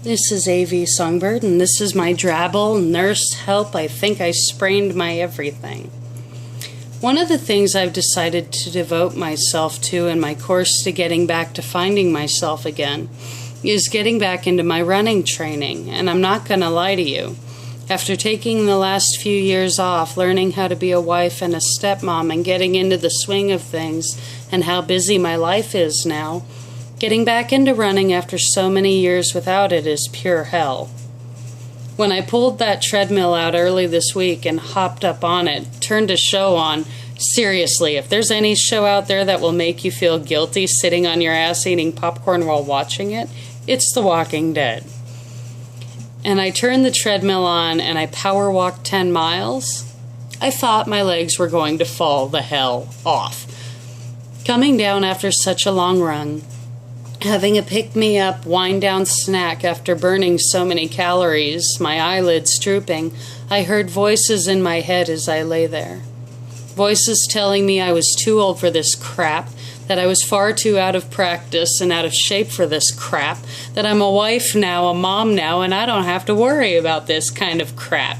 This is avsongbird, and this is my Drabble. Nurse, help, I think I sprained my everything. One of the things I've decided to devote myself to in my course to getting back to finding myself again is getting back into my running training, and I'm not going to lie to you. After taking the last few years off, learning how to be a wife and a stepmom and getting into the swing of things and how busy my life is now, getting back into running after so many years without it is pure hell. When I pulled that treadmill out early this week and hopped up on it, turned a show on, seriously, if there's any show out there that will make you feel guilty sitting on your ass eating popcorn while watching it, it's The Walking Dead. And I turned the treadmill on and I power walked 10 miles. I thought my legs were going to fall the hell off. Coming down after such a long run, having a pick-me-up, wind-down snack after burning so many calories, my eyelids drooping, I heard voices in my head as I lay there. Voices telling me I was too old for this crap, that I was far too out of practice and out of shape for this crap, that I'm a wife now, a mom now, and I don't have to worry about this kind of crap.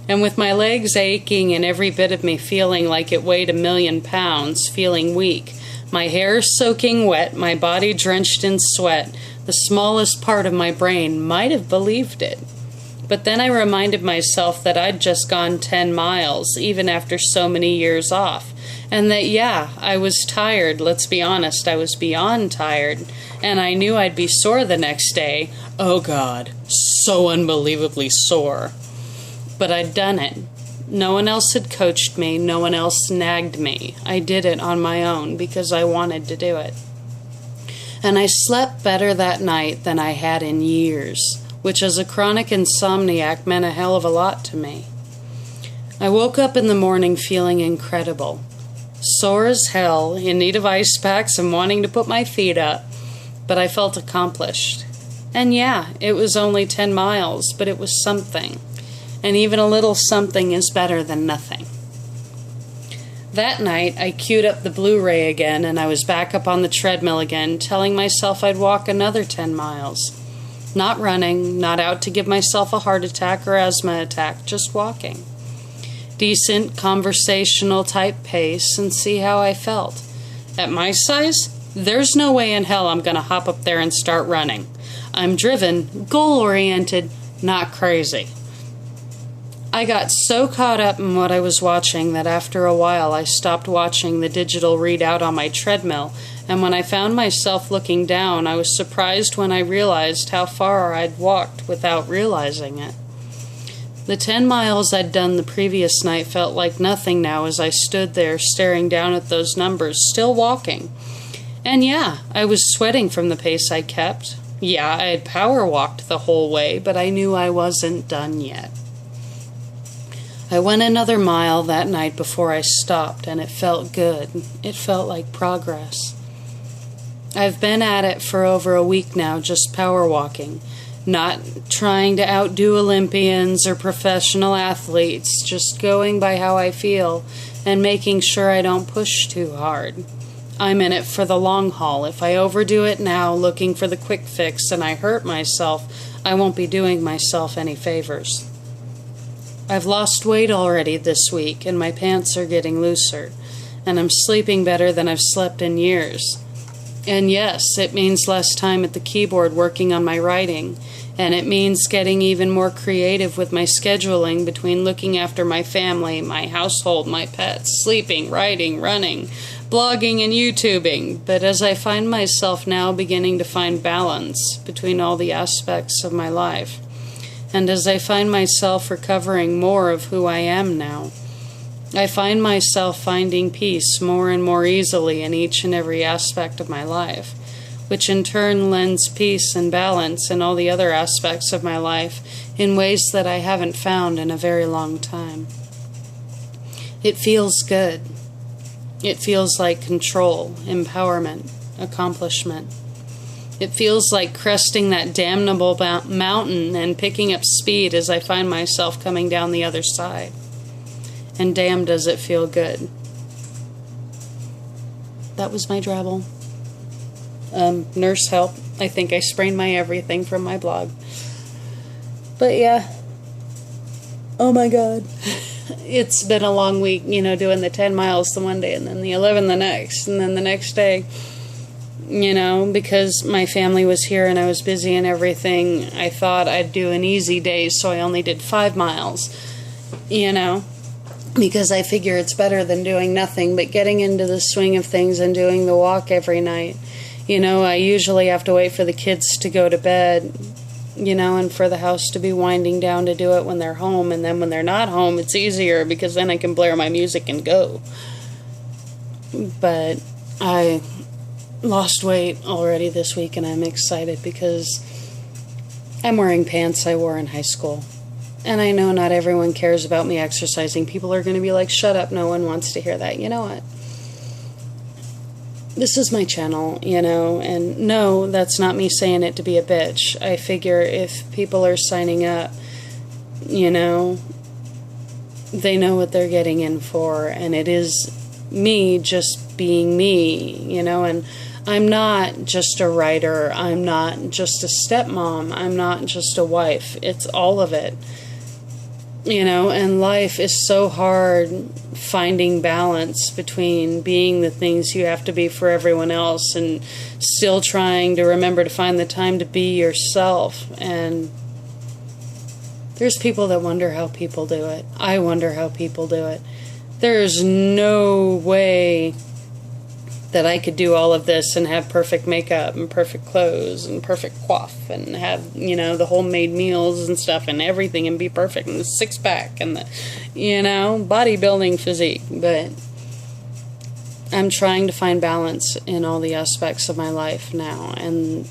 And with my legs aching and every bit of me feeling like it weighed 1,000,000 pounds, feeling weak, my hair soaking wet, my body drenched in sweat, the smallest part of my brain might have believed it. But then I reminded myself that I'd just gone 10 miles, even after so many years off, and that, yeah, I was tired. Let's be honest, I was beyond tired, and I knew I'd be sore the next day. Oh God, so unbelievably sore. But I'd done it. No one else had coached me, no one else nagged me. I did it on my own because I wanted to do it. And I slept better that night than I had in years, which as a chronic insomniac meant a hell of a lot to me. I woke up in the morning feeling incredible. Sore as hell, in need of ice packs and wanting to put my feet up, but I felt accomplished. And yeah, it was only 10 miles, but it was something. And even a little something is better than nothing. That night, I queued up the Blu-ray again, and I was back up on the treadmill again, telling myself I'd walk another 10 miles. Not running, not out to give myself a heart attack or asthma attack, just walking. Decent, conversational type pace, and see how I felt. At my size, there's no way in hell I'm going to hop up there and start running. I'm driven, goal-oriented, not crazy. I got so caught up in what I was watching that after a while I stopped watching the digital readout on my treadmill, and when I found myself looking down, I was surprised when I realized how far I'd walked without realizing it. The 10 miles I'd done the previous night felt like nothing now as I stood there staring down at those numbers, still walking. And yeah, I was sweating from the pace I kept. Yeah, I had power walked the whole way, but I knew I wasn't done yet. I went another mile that night before I stopped, and it felt good. It felt like progress. I've been at it for over a week now, just power walking, not trying to outdo Olympians or professional athletes, just going by how I feel and making sure I don't push too hard. I'm in it for the long haul. If I overdo it now, looking for the quick fix, and I hurt myself, I won't be doing myself any favors. I've lost weight already this week, and my pants are getting looser, and I'm sleeping better than I've slept in years. And yes, it means less time at the keyboard working on my writing, and it means getting even more creative with my scheduling between looking after my family, my household, my pets, sleeping, writing, running, blogging, and YouTubing. But as I find myself now beginning to find balance between all the aspects of my life, and as I find myself recovering more of who I am now, I find myself finding peace more and more easily in each and every aspect of my life, which in turn lends peace and balance in all the other aspects of my life in ways that I haven't found in a very long time. It feels good. It feels like control, empowerment, accomplishment. It feels like cresting that damnable mountain and picking up speed as I find myself coming down the other side. And damn does it feel good. That was my Drabble. Nurse help. I think I sprained my everything from my blog. But yeah. Oh my God. It's been a long week, you know, doing the 10 miles the one day and then the 11 the next, and then the next day, you know, because my family was here and I was busy and everything, I thought I'd do an easy day, so I only did 5 miles, you know, because I figure it's better than doing nothing. But getting into the swing of things and doing the walk every night, you know, I usually have to wait for the kids to go to bed, you know, and for the house to be winding down to do it when they're home. And then when they're not home, it's easier because then I can blare my music and go. But I lost weight already this week, and I'm excited because I'm wearing pants I wore in high school. And I know not everyone cares about me exercising. People are going to be like, shut up, no one wants to hear that. You know what? This is my channel, you know, and no, that's not me saying it to be a bitch. I figure if people are signing up, you know, they know what they're getting in for, and it is me just being me, you know, and I'm not just a writer, I'm not just a stepmom, I'm not just a wife, it's all of it, you know. And life is so hard finding balance between being the things you have to be for everyone else and still trying to remember to find the time to be yourself. And there's people that wonder how people do it. I wonder how people do it. There's no way that I could do all of this and have perfect makeup and perfect clothes and perfect coif and have, you know, the homemade meals and stuff and everything and be perfect and the six-pack and the, you know, bodybuilding physique. But I'm trying to find balance in all the aspects of my life now. And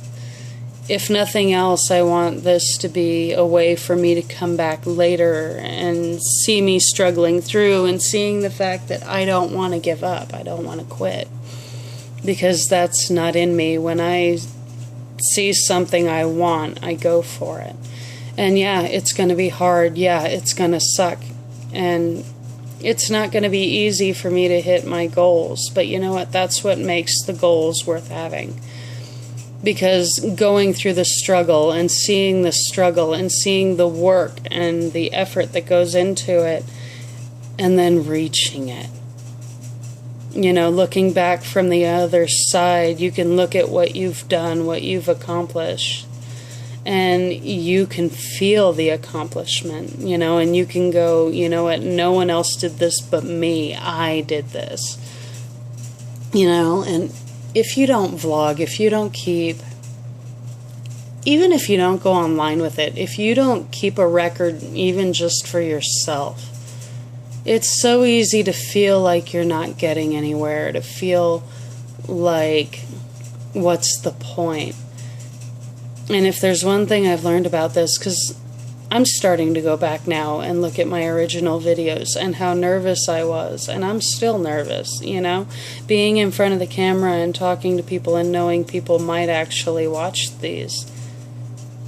if nothing else, I want this to be a way for me to come back later and see me struggling through and seeing the fact that I don't want to give up. I don't want to quit. Because that's not in me. When I see something I want, I go for it. And yeah, it's going to be hard. Yeah, it's going to suck. And it's not going to be easy for me to hit my goals. But you know what? That's what makes the goals worth having. Because going through the struggle and seeing the work and the effort that goes into it, and then reaching it. You know, looking back from the other side, you can look at what you've done, what you've accomplished, and you can feel the accomplishment, you know, and you can go, you know what, no one else did this but me. I did this. You know, and if you don't vlog, if you don't keep, even if you don't go online with it, if you don't keep a record even just for yourself, it's so easy to feel like you're not getting anywhere, to feel like, what's the point? And if there's one thing I've learned about this, because I'm starting to go back now and look at my original videos and how nervous I was, and I'm still nervous, you know? Being in front of the camera and talking to people and knowing people might actually watch these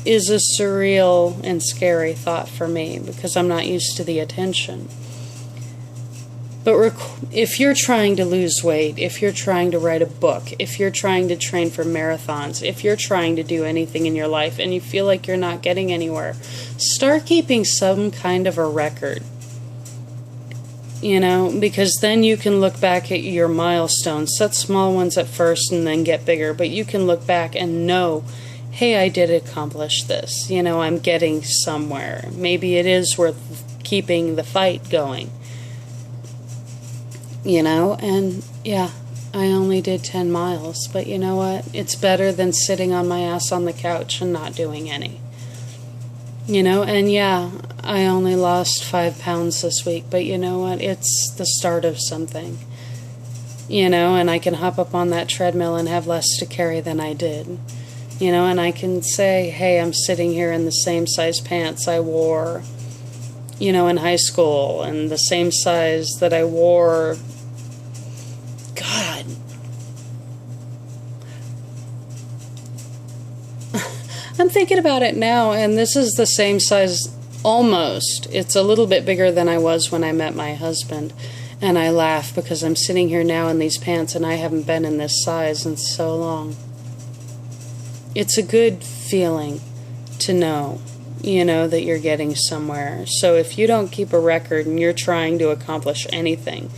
is a surreal and scary thought for me, because I'm not used to the attention. But if you're trying to lose weight, if you're trying to write a book, if you're trying to train for marathons, if you're trying to do anything in your life and you feel like you're not getting anywhere, start keeping some kind of a record. You know, because then you can look back at your milestones, set small ones at first and then get bigger, but you can look back and know, hey, I did accomplish this. You know, I'm getting somewhere. Maybe it is worth keeping the fight going. You know, and yeah, I only did 10 miles, but you know what? It's better than sitting on my ass on the couch and not doing any. You know, and yeah, I only lost 5 pounds this week, but you know what? It's the start of something. You know, and I can hop up on that treadmill and have less to carry than I did. You know, and I can say, hey, I'm sitting here in the same size pants I wore, you know, in high school, and the same size that I wore, God, I'm thinking about it now, and this is the same size, almost. It's a little bit bigger than I was when I met my husband, and I laugh because I'm sitting here now in these pants, and I haven't been in this size in so long. it's a good feeling to know, you know, that you're getting somewhere. So if you don't keep a record and you're trying to accomplish anything,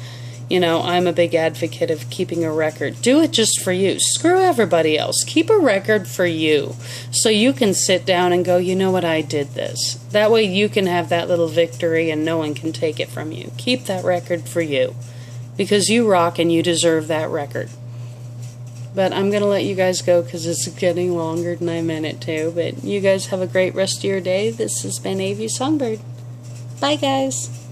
you know, I'm a big advocate of keeping a record. Do it just for you. Screw everybody else. Keep a record for you so you can sit down and go, you know what, I did this. That way you can have that little victory and no one can take it from you. Keep that record for you because you rock and you deserve that record. But I'm going to let you guys go because it's getting longer than I meant it to. But you guys have a great rest of your day. This has been AV Songbird. Bye, guys.